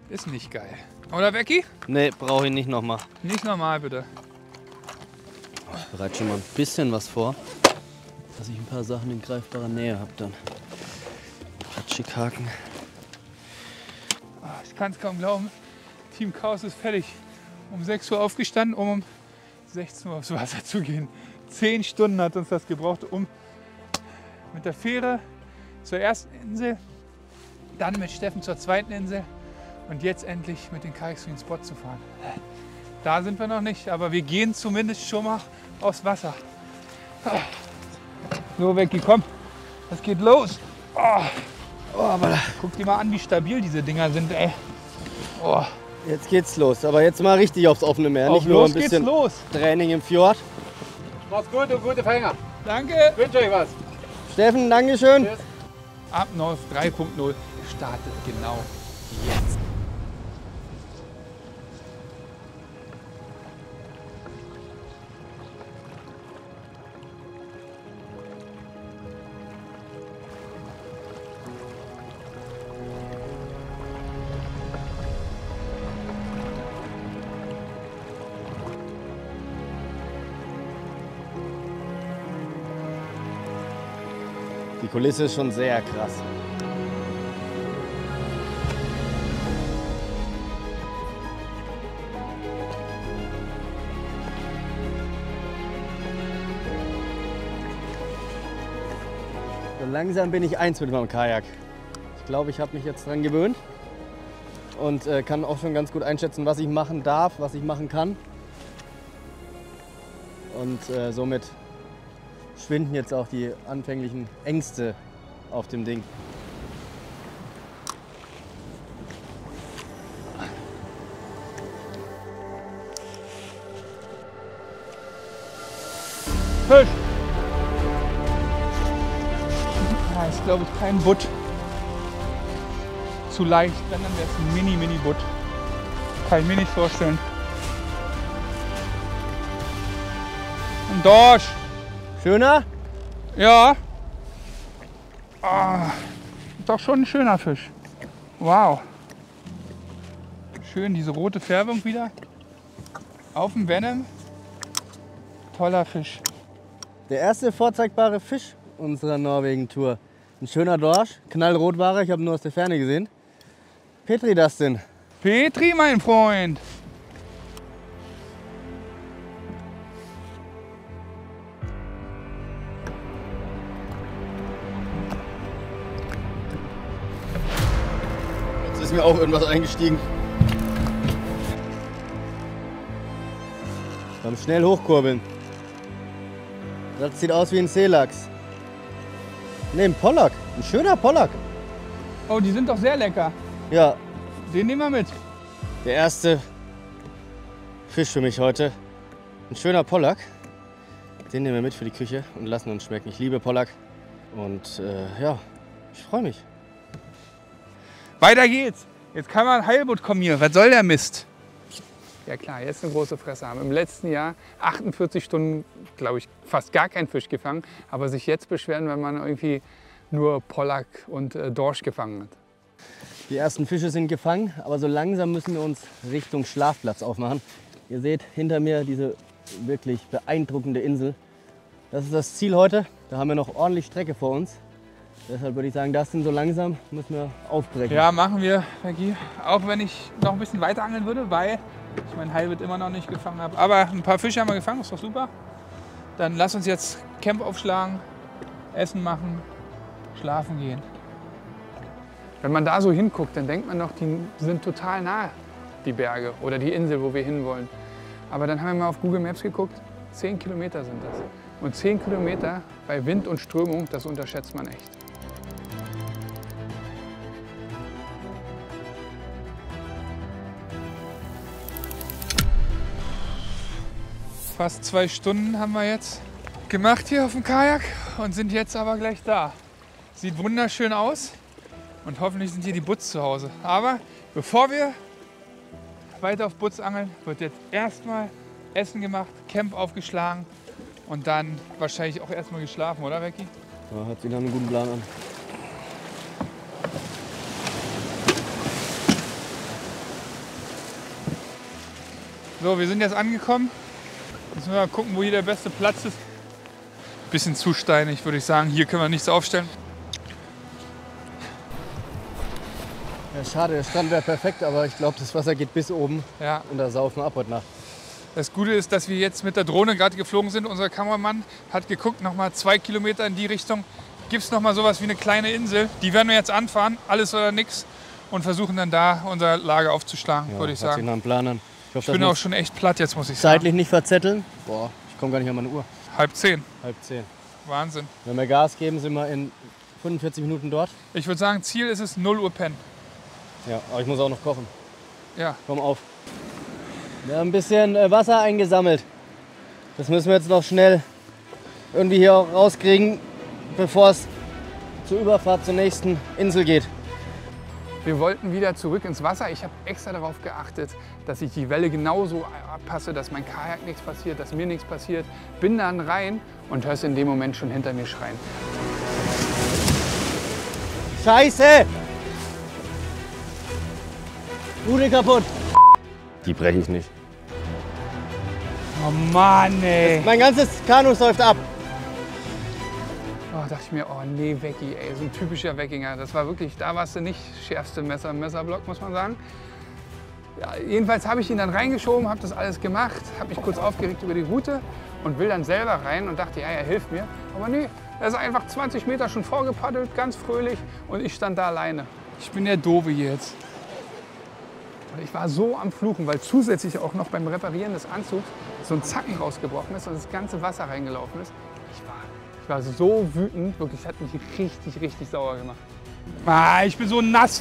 S2: ist nicht geil. Oder Becky?
S3: Nee, brauche ich nicht nochmal.
S2: Nicht normal, bitte.
S3: Ich bereite schon mal ein bisschen was vor, dass ich ein paar Sachen in greifbarer Nähe habe dann. Platschikhaken.
S2: Ich kann es kaum glauben. Team Chaos ist fertig. Um 6 Uhr aufgestanden, um 16 Uhr aufs Wasser zu gehen. 10 Stunden hat uns das gebraucht, um mit der Fähre zur ersten Insel, dann mit Steffen zur zweiten Insel und jetzt endlich mit den Kajaks für den Spot zu fahren. Da sind wir noch nicht, aber wir gehen zumindest schon mal aufs Wasser. So, Becky, komm, es geht los. Guck dir mal an, wie stabil diese Dinger sind, ey. Oh.
S3: Jetzt geht's los, aber jetzt mal richtig aufs offene Meer.
S2: Auf
S3: Nicht nur
S2: los
S3: ein
S2: geht's
S3: bisschen
S2: los.
S3: Training im Fjord.
S7: Macht's gut und gute Fänger.
S2: Danke.
S7: Ich wünsche euch was.
S3: Steffen, Dankeschön.
S7: Tschüss.
S2: Up North 3.0 startet genau jetzt.
S3: Die Kulisse ist schon sehr krass. So langsam bin ich eins mit meinem Kajak. Ich glaube, ich habe mich jetzt dran gewöhnt und kann auch schon ganz gut einschätzen, was ich machen darf, was ich machen kann. Und somit schwinden jetzt auch die anfänglichen Ängste auf dem Ding.
S2: Fisch. Ja, ist glaube ich kein Butt. Zu leicht, wenn dann wäre es ein Mini-Butt. Kann ich mir nicht vorstellen. Ein Dorsch.
S3: Schöner?
S2: Ja. Ah, doch schon ein schöner Fisch. Wow. Schön diese rote Färbung wieder. Auf dem Venom. Toller Fisch.
S3: Der erste vorzeigbare Fisch unserer Norwegen-Tour. Ein schöner Dorsch, knallrot war er, ich habe ihn nur aus der Ferne gesehen. Petri Dustin.
S2: Petri, mein Freund.
S3: Jetzt ist mir auch irgendwas eingestiegen. Beim schnell hochkurbeln. Das sieht aus wie ein Seelachs. Ne, ein Pollack. Ein schöner Pollack.
S2: Oh, die sind doch sehr lecker.
S3: Ja,
S2: Den nehmen wir mit.
S3: der erste Fisch für mich heute. Ein schöner Pollack. Den nehmen wir mit für die Küche und lassen uns schmecken. Ich liebe Pollack. Und ja, ich freue mich.
S2: Weiter geht's. Jetzt kann man Heilbutt kommen hier. Was soll der Mist? Ja klar, jetzt eine große Fresse haben. Im letzten Jahr 48 Stunden, glaube ich, fast gar keinen Fisch gefangen. Aber sich jetzt beschweren, wenn man irgendwie nur Pollack und Dorsch gefangen hat.
S3: Die ersten Fische sind gefangen, aber so langsam müssen wir uns Richtung Schlafplatz aufmachen. Ihr seht hinter mir diese wirklich beeindruckende Insel. Das ist das Ziel heute. Da haben wir noch ordentlich Strecke vor uns. Deshalb würde ich sagen, das sind so langsam, müssen wir aufbrechen.
S2: Ja, machen wir, Becky. Auch wenn ich noch ein bisschen weiter angeln würde, weil ich mein Heilbutt immer noch nicht gefangen habe. Aber ein paar Fische haben wir gefangen, ist doch super. Dann lass uns jetzt Camp aufschlagen, Essen machen, schlafen gehen. Wenn man da so hinguckt, dann denkt man noch, die sind total nah, die Berge oder die Insel, wo wir hinwollen. Aber dann haben wir mal auf Google Maps geguckt, 10 Kilometer sind das. Und 10 Kilometer bei Wind und Strömung, das unterschätzt man echt. Fast 2 Stunden haben wir jetzt gemacht hier auf dem Kajak und sind jetzt aber gleich da. Sieht wunderschön aus und hoffentlich sind hier die Butts zu Hause. Aber bevor wir weiter auf Butts angeln, wird jetzt erstmal Essen gemacht, Camp aufgeschlagen und dann wahrscheinlich auch erstmal geschlafen, oder Becky?
S3: Ja, hört sich nach einem guten Plan an.
S2: So, wir sind jetzt angekommen. Müssen wir mal gucken, wo hier der beste Platz ist. Bisschen zu steinig, würde ich sagen. Hier können wir nichts aufstellen.
S3: Ja, schade, der Strand wäre perfekt, aber ich glaube, das Wasser geht bis oben
S2: Ja.
S3: und da saufen wir ab heute Nacht.
S2: Das Gute ist, dass wir jetzt mit der Drohne gerade geflogen sind. Unser Kameramann hat geguckt, noch mal 2 Kilometer in die Richtung gibt es noch mal sowas wie eine kleine Insel. Die werden wir jetzt anfahren, alles oder nichts, und versuchen dann da unser Lager aufzuschlagen, würde ich
S3: hört sich
S2: sagen.
S3: nach einem Plan an. Ich hoffe,
S2: Ich bin auch schon echt platt jetzt, muss ich
S3: zeitlich
S2: sagen.
S3: nicht verzetteln. Boah, ich komme gar nicht an meine Uhr.
S2: 9:30.
S3: 9:30.
S2: Wahnsinn.
S3: Wenn wir Gas geben, sind wir in 45 Minuten dort.
S2: Ich würde sagen, Ziel ist es 0 Uhr pennen.
S3: Ja, aber ich muss auch noch kochen.
S2: Ja.
S3: Komm auf. Wir haben ein bisschen Wasser eingesammelt. Das müssen wir jetzt noch schnell irgendwie hier auch rauskriegen, bevor es zur Überfahrt zur nächsten Insel geht.
S2: Wir wollten wieder zurück ins Wasser. Ich habe extra darauf geachtet, dass ich die Welle genauso abpasse, dass mein Kajak nichts passiert, dass mir nichts passiert. Bin dann rein und hörst in dem Moment schon hinter mir schreien.
S3: Scheiße! Rute kaputt. Die breche ich nicht.
S2: Oh Mann, ey.
S3: Mein ganzes Kanu säuft ab.
S2: Oh, dachte ich mir, oh nee, Wecki, ey, so ein typischer Weckinger. Das war wirklich, da warst du nicht schärfste Messer im Messerblock, muss man sagen. Ja, jedenfalls habe ich ihn dann reingeschoben, habe das alles gemacht, habe mich kurz aufgeregt über die Route und will dann selber rein und dachte, ja, er hilft mir. Aber nee, er ist einfach 20 Meter schon vorgepaddelt, ganz fröhlich, und ich stand da alleine. Ich bin der Doofe hier jetzt. Ich war so am Fluchen, weil zusätzlich auch noch beim Reparieren des Anzugs so ein Zacken rausgebrochen ist und das ganze Wasser reingelaufen ist. Ich war so wütend, wirklich, das hat mich richtig, richtig sauer gemacht. Ah, ich bin so nass.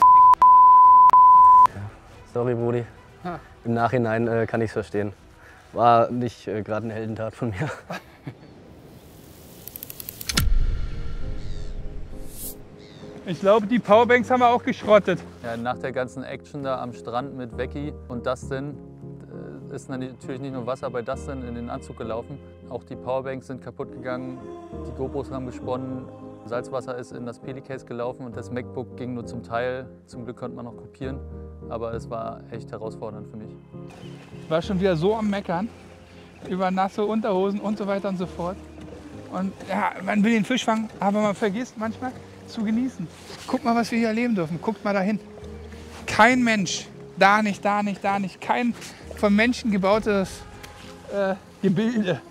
S3: Sorry, Brudi.
S2: Ha.
S3: Im Nachhinein kann ich es verstehen. War nicht gerade eine Heldentat von mir.
S2: Ich glaube, die Powerbanks haben wir auch geschrottet.
S5: Ja, nach der ganzen Action da am Strand mit Becky und Dustin ist natürlich nicht nur Wasser bei Dustin in den Anzug gelaufen. Auch die Powerbanks sind kaputt gegangen, die GoPros haben gesponnen, Salzwasser ist in das Pelicase gelaufen und das MacBook ging nur zum Teil. Zum Glück konnte man noch kopieren, aber es war echt herausfordernd für mich.
S2: Ich war schon wieder so am Meckern über nasse Unterhosen und so weiter und so fort. Und ja, man will den Fisch fangen, aber man vergisst manchmal zu genießen. Guck mal, was wir hier erleben dürfen. Guckt mal dahin. Kein Mensch, da nicht, da nicht, da nicht. Kein von Menschen gebautes Gebilde.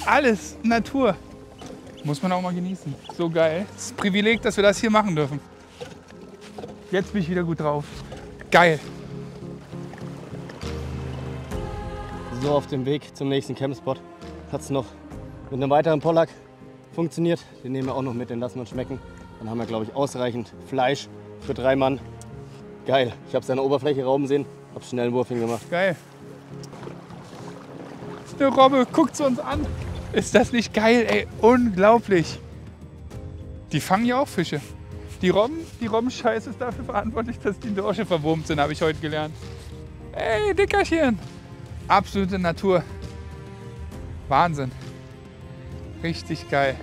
S2: Alles Natur. Muss man auch mal genießen. So geil. Das ist ein Privileg, dass wir das hier machen dürfen. Jetzt bin ich wieder gut drauf. Geil.
S3: So, auf dem Weg zum nächsten Campspot hat es noch mit einem weiteren Pollack funktioniert. Den nehmen wir auch noch mit, den lassen wir uns schmecken. Dann haben wir, glaube ich, ausreichend Fleisch für 3 Mann. Geil. Ich habe seine Oberfläche rauben sehen, habe schnell einen Wurf hingemacht.
S2: Geil. Eine Robbe guckt sie uns an. Ist das nicht geil, ey? Unglaublich. Die fangen ja auch Fische. Die Robbenscheiße ist dafür verantwortlich, dass die Dorsche verwurmt sind, habe ich heute gelernt. Ey, Dickerchen. Absolute Natur. Wahnsinn. Richtig geil.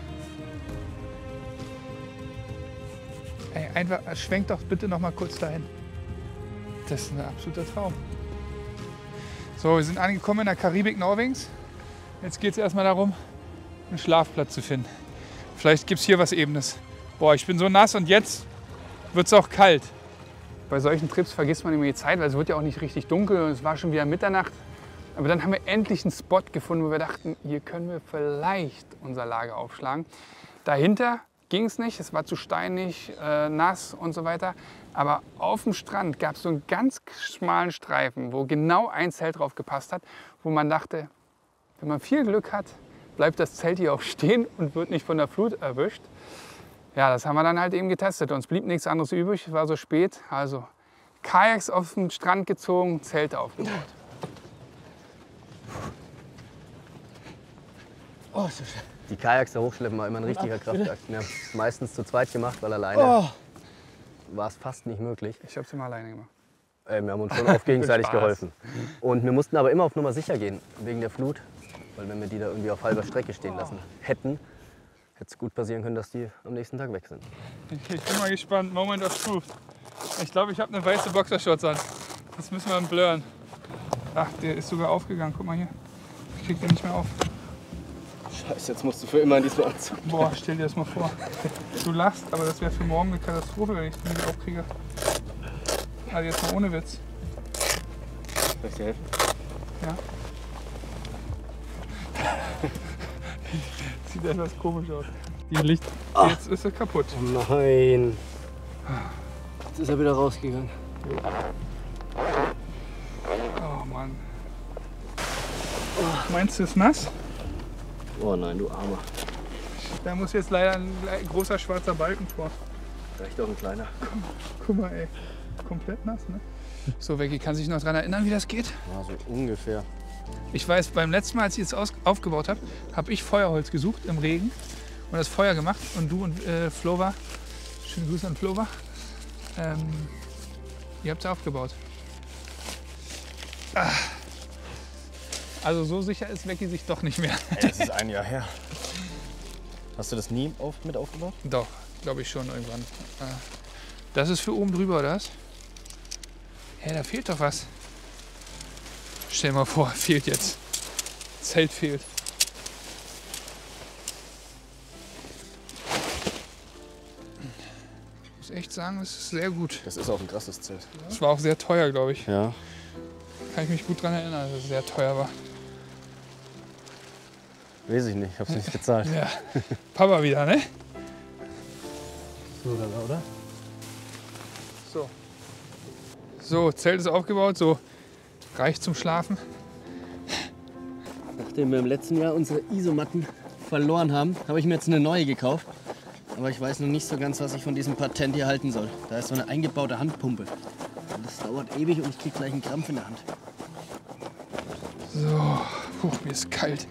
S2: Ey, einfach schwenkt doch bitte noch mal kurz dahin. Das ist ein absoluter Traum. So, wir sind angekommen in der Karibik Norwegens. Jetzt geht es erstmal darum, einen Schlafplatz zu finden. Vielleicht gibt es hier was Ebenes. Boah, ich bin so nass und jetzt wird es auch kalt. Bei solchen Trips vergisst man immer die Zeit, weil es wird ja auch nicht richtig dunkel und es war schon wieder Mitternacht. Aber dann haben wir endlich einen Spot gefunden, wo wir dachten, hier können wir vielleicht unser Lager aufschlagen. Dahinter ging es nicht, es war zu steinig, nass und so weiter. Aber auf dem Strand gab es so einen ganz schmalen Streifen, wo genau ein Zelt drauf gepasst hat, wo man dachte, wenn man viel Glück hat, bleibt das Zelt hier auch stehen und wird nicht von der Flut erwischt. Ja, das haben wir dann halt eben getestet. Uns blieb nichts anderes übrig, es war so spät. Also Kajaks auf den Strand gezogen, Zelte aufgebaut.
S3: Oh, so schön. Die Kajaks da hochschleppen war immer ein richtiger Kraftakt. Wir haben es meistens zu zweit gemacht, weil alleine war es fast nicht möglich.
S2: Ich habe es immer alleine gemacht.
S3: Wir haben uns schon oft gegenseitig geholfen. Und wir mussten aber immer auf Nummer sicher gehen, wegen der Flut. Weil wenn wir die da irgendwie auf halber Strecke stehen lassen hätten, hätte es gut passieren können, dass die am nächsten Tag weg sind.
S2: Ich bin mal gespannt. Moment of Truth. Ich glaube, ich habe eine weiße Boxershorts an. Das müssen wir blurren. Ach, der ist sogar aufgegangen. Guck mal hier. Ich krieg den nicht mehr auf.
S3: Scheiße, jetzt musst du für immer in diesem Anzug.
S2: Boah, stell dir das mal vor. Du lachst, aber das wäre für morgen eine Katastrophe, wenn ich den nicht aufkriege. Also jetzt mal ohne Witz.
S3: Soll ich dir helfen?
S2: Ja. Sieht etwas komisch aus. Die Licht. Jetzt ist er kaputt.
S3: Oh nein. Jetzt ist er wieder rausgegangen.
S2: Oh Mann. Meinst du, es ist nass?
S3: Oh nein, du Armer.
S2: Da muss jetzt leider ein großer schwarzer Balken vor.
S3: Reicht auch ein kleiner.
S2: Guck mal, ey. Komplett nass, ne? So, Becky, kann sich noch daran erinnern, wie das geht?
S3: Ja, so ungefähr.
S2: Ich weiß, beim letzten Mal, als ich es aufgebaut habe, habe ich Feuerholz gesucht im Regen und das Feuer gemacht. Und du und Flova, schöne Grüße an Flova, ihr habt es aufgebaut. Also so sicher ist Becky sich doch nicht mehr.
S3: Das ist ein Jahr her. Hast du das nie mit aufgebaut?
S2: Doch, glaube ich schon irgendwann. Das ist für oben drüber, oder was? Hä, da fehlt doch was. Stell dir mal vor, fehlt jetzt. Zelt fehlt. Ich muss echt sagen, das ist sehr gut.
S3: Das ist auch ein krasses Zelt.
S2: Das war auch sehr teuer, glaube ich.
S3: Ja.
S2: Kann ich mich gut daran erinnern, dass es sehr teuer war.
S3: Weiß ich nicht, ich hab's nicht bezahlt.
S2: Ja. Papa wieder, ne?
S3: So, oder?
S2: So. So, Zelt ist aufgebaut, so reicht zum Schlafen.
S3: Nachdem wir im letzten Jahr unsere Isomatten verloren haben, habe ich mir jetzt eine neue gekauft. Aber ich weiß noch nicht so ganz, was ich von diesem Patent hier halten soll. Da ist so eine eingebaute Handpumpe. Und das dauert ewig und ich kriege gleich einen Krampf in der Hand.
S2: So, mir ist kalt.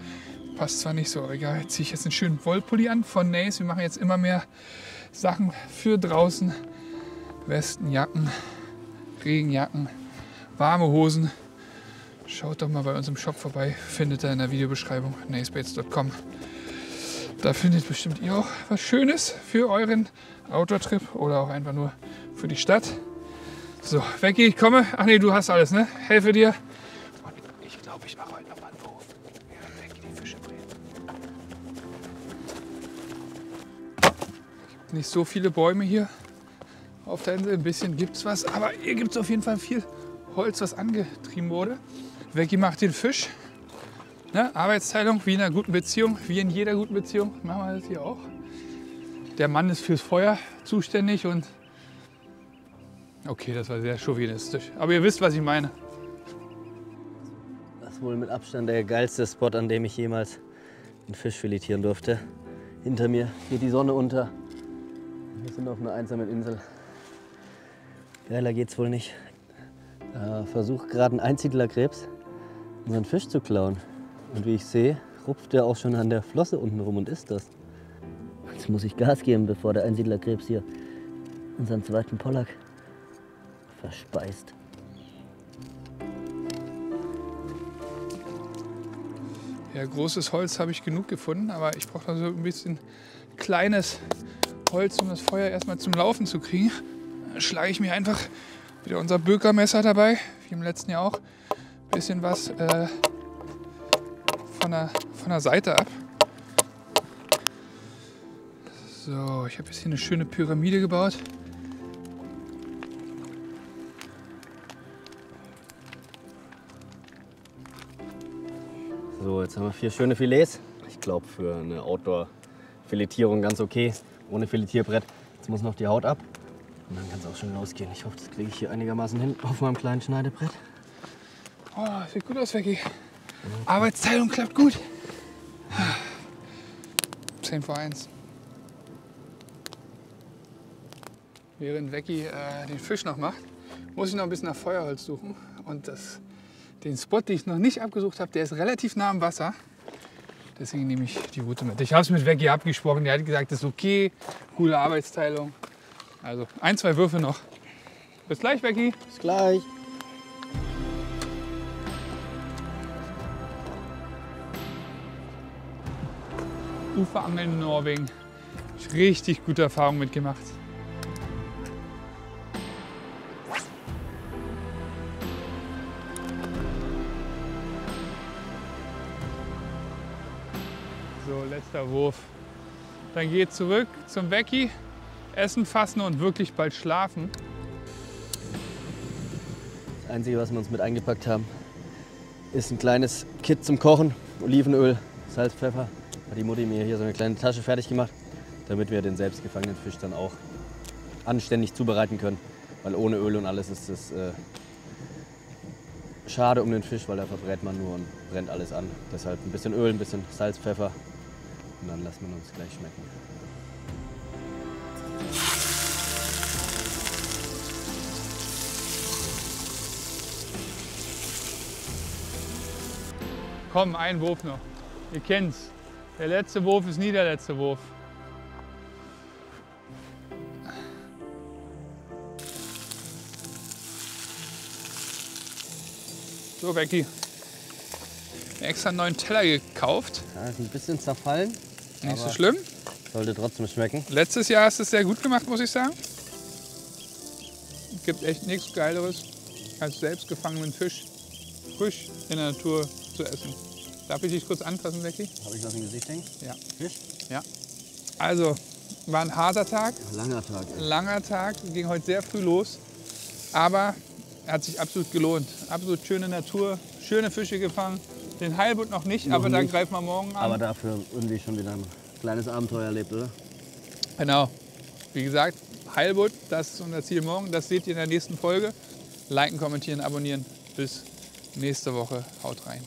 S2: Passt zwar nicht so, aber egal. Jetzt ziehe ich jetzt einen schönen Wollpulli an von Nace. Wir machen jetzt immer mehr Sachen für draußen. Westen, Jacken, Regenjacken, warme Hosen. Schaut doch mal bei uns im Shop vorbei. Findet ihr in der Videobeschreibung nacebaits.com. Da findet bestimmt ihr auch was Schönes für euren Outdoor-Trip oder auch einfach nur für die Stadt. So, Becky, ich komme. Ach nee, du hast alles, ne? Helfe dir. Und ich glaube, ich mache heute noch mal einen Wurf. Ja, Becky die Fische bringen. Es gibt nicht so viele Bäume hier auf der Insel. Ein bisschen gibt es was, aber hier gibt es auf jeden Fall viel Holz, was angetrieben wurde. Becky macht den Fisch. Ne? Arbeitsteilung, wie in einer guten Beziehung, wie in jeder guten Beziehung. Machen wir das hier auch. Der Mann ist fürs Feuer zuständig und... Okay, das war sehr chauvinistisch. Aber ihr wisst, was ich meine.
S3: Das ist wohl mit Abstand der geilste Spot, an dem ich jemals einen Fisch filetieren durfte. Hinter mir geht die Sonne unter. Wir sind auf einer einsamen Insel. Geiler geht's wohl nicht. Da versucht gerade ein Einsiedlerkrebs, unseren Fisch zu klauen. Und wie ich sehe, rupft er auch schon an der Flosse unten rum und isst das. Jetzt muss ich Gas geben, bevor der Einsiedlerkrebs hier unseren zweiten Pollack verspeist.
S2: Ja, großes Holz habe ich genug gefunden, aber ich brauche da so ein bisschen kleines Holz, um das Feuer erstmal zum Laufen zu kriegen. Dann schlage ich mir einfach wieder unser Bökermesser dabei, wie im letzten Jahr auch, ein bisschen was von der Seite ab. So, ich habe jetzt hier eine schöne Pyramide gebaut.
S3: So, jetzt haben wir 4 schöne Filets. Ich glaube für eine Outdoor-Filetierung ganz okay, ohne Filetierbrett. Jetzt muss noch die Haut ab und dann kann es auch schon losgehen. Ich hoffe, das kriege ich hier einigermaßen hin auf meinem kleinen Schneidebrett.
S2: Oh, sieht gut aus, Becky. Arbeitsteilung klappt gut. 10 vor 1. Während Becky den Fisch noch macht, muss ich noch ein bisschen nach Feuerholz suchen. Und den Spot, den ich noch nicht abgesucht habe, der ist relativ nah am Wasser. Deswegen nehme ich die Route mit. Ich habe es mit Becky abgesprochen. Der hat gesagt, das ist okay, coole Arbeitsteilung. Also 1, 2 Würfe noch. Bis gleich, Becky.
S3: Bis gleich.
S2: Uferangeln in Norwegen. Hab ich richtig gute Erfahrungen mitgemacht. So, letzter Wurf. Dann geht zurück zum Becky, essen, fassen und wirklich bald schlafen.
S3: Das Einzige, was wir uns mit eingepackt haben, ist ein kleines Kit zum Kochen, Olivenöl, Salz, Pfeffer. Hat die Mutti mir hier so eine kleine Tasche fertig gemacht, damit wir den selbstgefangenen Fisch dann auch anständig zubereiten können. Weil ohne Öl und alles ist es schade um den Fisch, weil da verbrät man nur und brennt alles an. Deshalb ein bisschen Öl, ein bisschen Salz, Pfeffer und dann lassen wir uns gleich schmecken.
S2: Komm, ein Wurf noch. Ihr kennt's. Der letzte Wurf ist nie der letzte Wurf. So, Becky. Extra einen neuen Teller gekauft.
S3: Ja, ist ein bisschen zerfallen.
S2: Nicht so schlimm.
S3: Sollte trotzdem schmecken.
S2: Letztes Jahr hast du es sehr gut gemacht, muss ich sagen. Es gibt echt nichts Geileres, als selbst gefangenen Fisch frisch in der Natur zu essen. Darf ich dich kurz anfassen, Becky?
S3: Habe ich was im Gesicht hängen?
S2: Ja.
S3: Fisch?
S2: Ja. Also, war ein harter Tag.
S3: Langer Tag.
S2: Langer Tag, ging heute sehr früh los. Aber er hat sich absolut gelohnt. Absolut schöne Natur, schöne Fische gefangen. Den Heilbutt noch nicht, aber da greifen wir morgen an.
S3: Aber dafür irgendwie schon wieder ein kleines Abenteuer erlebt, oder?
S2: Genau. Wie gesagt, Heilbutt, das ist unser Ziel morgen. Das seht ihr in der nächsten Folge. Liken, kommentieren, abonnieren. Bis nächste Woche. Haut rein.